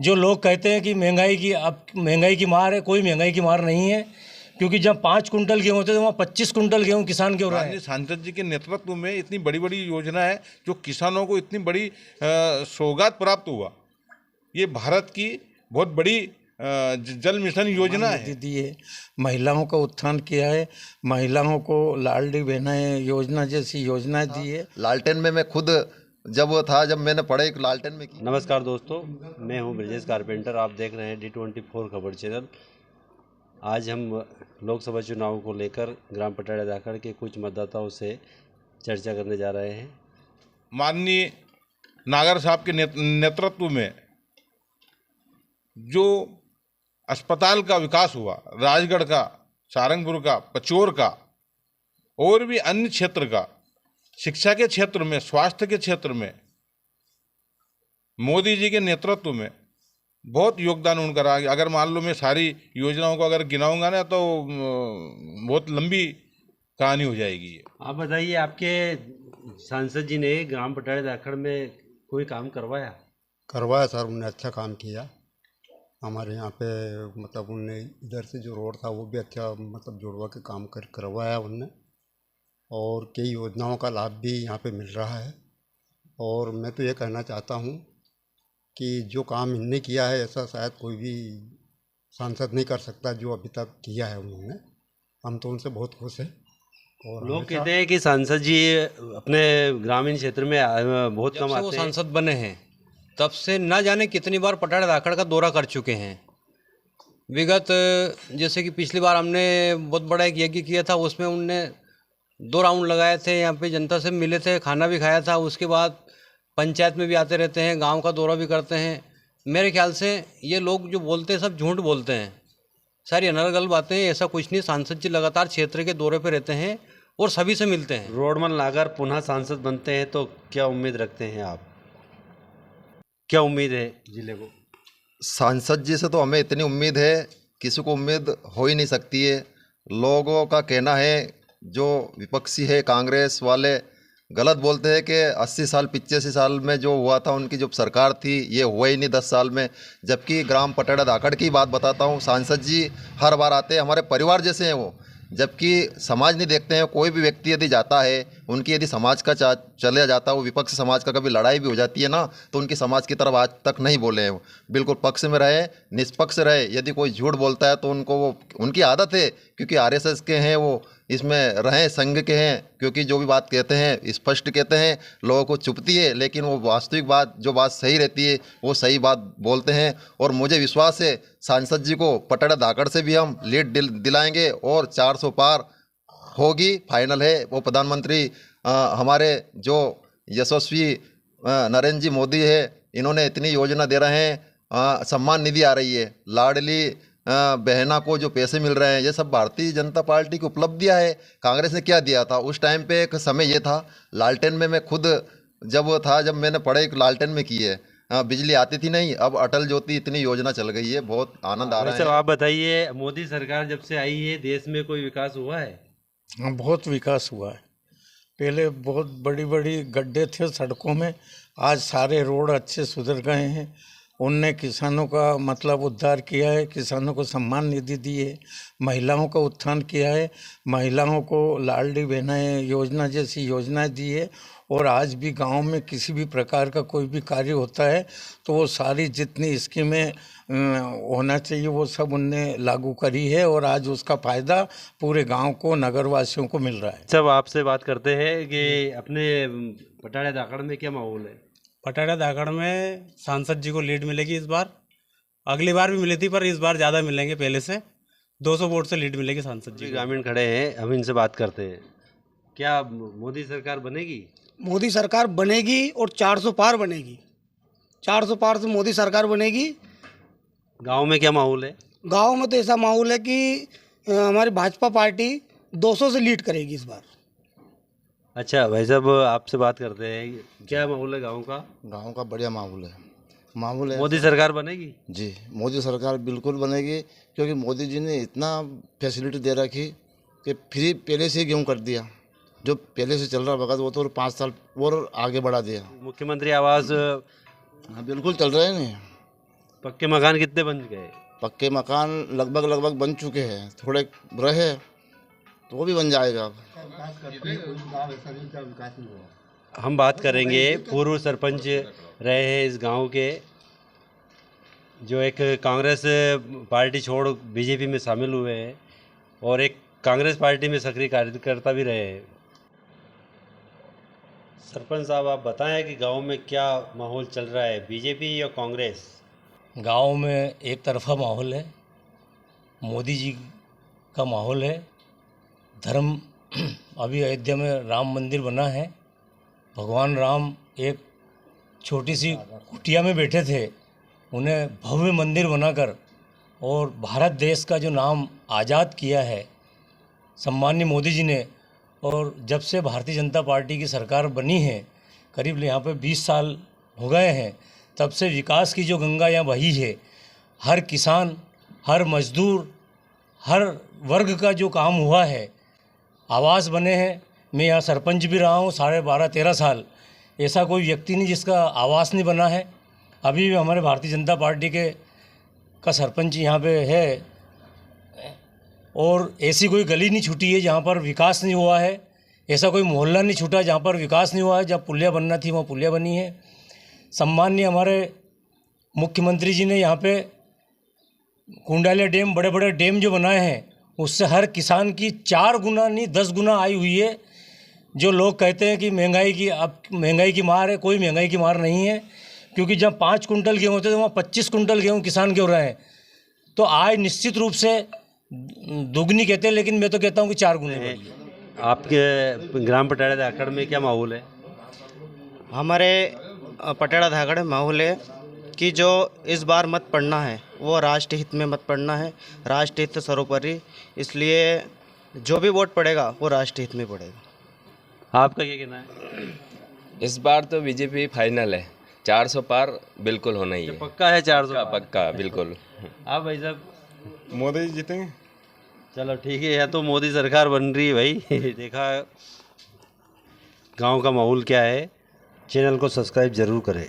जो लोग कहते हैं कि महंगाई की, अब महंगाई की मार है, कोई महंगाई की मार नहीं है, क्योंकि जब 5 कुंटल गेहूँ होते तो वहाँ 25 कुंटल गेहूँ किसान के हो रहा है। माननीय सांसद जी के नेतृत्व में इतनी बड़ी बड़ी योजना है जो किसानों को इतनी बड़ी सौगात प्राप्त हुआ। ये भारत की बहुत बड़ी जल मिशन योजना है। दी है, महिलाओं का उत्थान किया है, महिलाओं को लाडली बहनाएं योजना जैसी योजनाएं दी है। लालटेन में मैं खुद जब मैंने पढ़ाई लालटेन में की। नमस्कार दोस्तों, मैं हूं ब्रजेश कारपेंटर। आप देख रहे हैं D24 खबर चैनल। आज हम लोकसभा चुनाव को लेकर ग्राम पटाड़ा दाखड़ के कुछ मतदाताओं से चर्चा करने जा रहे हैं। माननीय नागर साहब के नेतृत्व में जो अस्पताल का विकास हुआ, राजगढ़ का, सारंगपुर का, पचोर का और भी अन्य क्षेत्र का, शिक्षा के क्षेत्र में, स्वास्थ्य के क्षेत्र में मोदी जी के नेतृत्व में बहुत योगदान उनका रहा। अगर मान लो मैं सारी योजनाओं को अगर गिनाऊंगा ना तो बहुत लंबी कहानी हो जाएगी। आप बताइए, आपके सांसद जी ने ग्राम पटाड़ा दाखड़ में कोई काम करवाया सर, उन्होंने अच्छा काम किया। हमारे यहाँ पे मतलब उनने इधर से जो रोड था वो भी अच्छा मतलब जुड़वा के काम करवाया उनने, और कई योजनाओं का लाभ भी यहाँ पे मिल रहा है। और मैं तो ये कहना चाहता हूँ कि जो काम इनने किया है ऐसा शायद कोई भी सांसद नहीं कर सकता जो अभी तक किया है उन्होंने। हम तो उनसे बहुत खुश हैं। और लोग कहते हैं कि सांसद जी अपने ग्रामीण क्षेत्र में बहुत कम आते हैं। सांसद बने हैं तब से न जाने कितनी बार पटाड़ा दाखड़ का दौरा कर चुके हैं। विगत जैसे कि पिछली बार हमने बहुत बड़ा एक यज्ञ किया था, उसमें उनने 2 राउंड लगाए थे, यहाँ पे जनता से मिले थे, खाना भी खाया था। उसके बाद पंचायत में भी आते रहते हैं, गांव का दौरा भी करते हैं। मेरे ख्याल से ये लोग जो बोलते हैं सब झूठ बोलते हैं, सारी अनर्गल बातें। ऐसा कुछ नहीं, सांसद जी लगातार क्षेत्र के दौरे पर रहते हैं और सभी से मिलते हैं। रोडमल नागर पुनः सांसद बनते हैं तो क्या उम्मीद रखते हैं आप? क्या उम्मीद है जिले को? सांसद जी से तो हमें इतनी उम्मीद है, किसी को उम्मीद हो ही नहीं सकती है। लोगों का कहना है, जो विपक्षी है कांग्रेस वाले गलत बोलते हैं कि 80 साल 85 साल में जो हुआ था उनकी जो सरकार थी ये हुआ ही नहीं 10 साल में। जबकि ग्राम पटाड़ा दाखड़ की बात बताता हूँ, सांसद जी हर बार आते हैं, हमारे परिवार जैसे हैं वो। जबकि समाज नहीं देखते हैं। कोई भी व्यक्ति यदि जाता है, उनकी यदि समाज का चले जाता है, वो विपक्ष समाज का कभी लड़ाई भी हो जाती है ना, तो उनकी समाज की तरफ आज तक नहीं बोले हैं। वो बिल्कुल पक्ष में रहे, निष्पक्ष रहे। यदि कोई झूठ बोलता है तो उनको वो उनकी आदत है, क्योंकि RSS के हैं वो, इसमें रहें, संघ के हैं, क्योंकि जो भी बात कहते हैं स्पष्ट कहते हैं, लोगों को चुभती है, लेकिन वो वास्तविक बात, जो बात सही रहती है वो सही बात बोलते हैं। और मुझे विश्वास है सांसद जी को पटाड़ा दाखड़ से भी हम लीड दिलाएंगे और 400 पार होगी, फाइनल है। वो प्रधानमंत्री हमारे जो यशस्वी नरेंद्र जी मोदी है, इन्होंने इतनी योजना दे रहे हैं। सम्मान निधि आ रही है, लाडली बहना को जो पैसे मिल रहे हैं, ये सब भारतीय जनता पार्टी की उपलब्धियां है। कांग्रेस ने क्या दिया था उस टाइम पे? एक समय ये था लालटेन में, मैं खुद जब मैंने पढ़ाई लालटेन में की है, बिजली आती थी नहीं। अब अटल ज्योति इतनी योजना चल गई है, बहुत आनंद आ रहा है। आप बताइए, मोदी सरकार जब से आई है देश में कोई विकास हुआ है? हाँ, बहुत विकास हुआ है। पहले बहुत बड़ी बड़ी गड्ढे थे सड़कों में, आज सारे रोड अच्छे सुधर गए हैं। उनने किसानों का मतलब उद्धार किया है, किसानों को सम्मान निधि दी है, महिलाओं का उत्थान किया है, महिलाओं को लाडली बहनाएं योजना जैसी योजनाएं दी है। और आज भी गांव में किसी भी प्रकार का कोई भी कार्य होता है तो वो सारी जितनी स्कीमें होना चाहिए वो सब उनने लागू करी है, और आज उसका फ़ायदा पूरे गांव को, नगरवासियों को मिल रहा है। सब आपसे बात करते हैं कि अपने पटाड़ा दाखड़ में क्या माहौल है? पटाड़ा दाखड़ में सांसद जी को लीड मिलेगी इस बार। अगली बार भी मिली थी पर इस बार ज़्यादा मिलेंगे, पहले से 200 वोट से लीड मिलेगी सांसद जी। ग्रामीण खड़े हैं, हम इनसे बात करते हैं। क्या मोदी सरकार बनेगी? मोदी सरकार बनेगी और 400 पार बनेगी। 400 पार से मोदी सरकार बनेगी। गांव में क्या माहौल है? गांव में तो ऐसा माहौल है कि हमारी भाजपा पार्टी 200 से लीड करेगी इस बार। अच्छा भाई साहब, आपसे बात करते हैं, क्या माहौल है गांव का? गांव का बढ़िया माहौल है। मोदी सरकार बनेगी? जी, मोदी सरकार बिल्कुल बनेगी, क्योंकि मोदी जी ने इतना फैसिलिटी दे रखी कि फ्री पहले से ही गेहूँ कर दिया। जो पहले से चल रहा वक्त वो तो 5 साल और आगे बढ़ा दिया। मुख्यमंत्री आवास हाँ बिल्कुल चल रहा है नहीं। पक्के मकान कितने बन गए? पक्के मकान लगभग बन चुके हैं, थोड़े रहे तो वो भी बन जाएगा अब। हम बात करेंगे पूर्व सरपंच रहे हैं इस गांव के, जो एक कांग्रेस पार्टी छोड़ बीजेपी में शामिल हुए हैं और एक कांग्रेस पार्टी में सक्रिय कार्यकर्ता भी रहे हैं। सरपंच साहब, आप बताएं कि गांव में क्या माहौल चल रहा है, बीजेपी या कांग्रेस? गांव में एक तरफा माहौल है, मोदी जी का माहौल है। धर्म अभी अयोध्या में राम मंदिर बना है, भगवान राम एक छोटी सी कुटिया में बैठे थे, उन्हें भव्य मंदिर बनाकर और भारत देश का जो नाम आज़ाद किया है सम्माननीय मोदी जी ने। और जब से भारतीय जनता पार्टी की सरकार बनी है, करीब यहाँ पे 20 साल हो गए हैं, तब से विकास की जो गंगा यहाँ बही है, हर किसान, हर मजदूर, हर वर्ग का जो काम हुआ है, आवास बने हैं। मैं यहाँ सरपंच भी रहा हूँ 12.5-13 साल, ऐसा कोई व्यक्ति नहीं जिसका आवास नहीं बना है। अभी भी हमारे भारतीय जनता पार्टी का सरपंच यहाँ पे है, और ऐसी कोई गली नहीं छूटी है जहाँ पर विकास नहीं हुआ है, ऐसा कोई मोहल्ला नहीं छूटा जहाँ पर विकास नहीं हुआ है। जहाँ पुलिया बनना थी वहाँ पुलिया बनी है। सम्माननीय हमारे मुख्यमंत्री जी ने यहाँ पे कुंडालिया डैम, बड़े बड़े डैम जो बनाए हैं, उससे हर किसान की 4 गुना नहीं 10 गुना आई हुई है। जो लोग कहते हैं कि महंगाई की मार है, कोई महंगाई की मार नहीं है, क्योंकि जब 5 कुंटल गेहूँ होते थे वहाँ 25 कुंटल गेहूँ किसान के हो रहे हैं। तो आज निश्चित रूप से दोगुनी कहते हैं, लेकिन मैं तो कहता हूँ कि 4 गुने बढ़ी है। आपके ग्राम पटाड़ा धाकड़ में क्या माहौल है? हमारे पटाड़ा धाकड़ में माहौल है कि जो इस बार मत पड़ना है वो राष्ट्र हित में मत पड़ना है, राष्ट्र हित सर्वोपरि, इसलिए जो भी वोट पड़ेगा वो राष्ट्र हित में पड़ेगा। आपका क्या कहना है? इस बार तो बीजेपी फाइनल है, 400 पार बिल्कुल होना ही है। पक्का है 400? पक्का बिल्कुल। आप भाई साहब? मोदी जी जीतेंगे। चलो ठीक है, या तो मोदी सरकार बन रही है भाई। देखा गांव का माहौल क्या है। चैनल को सब्सक्राइब ज़रूर करें।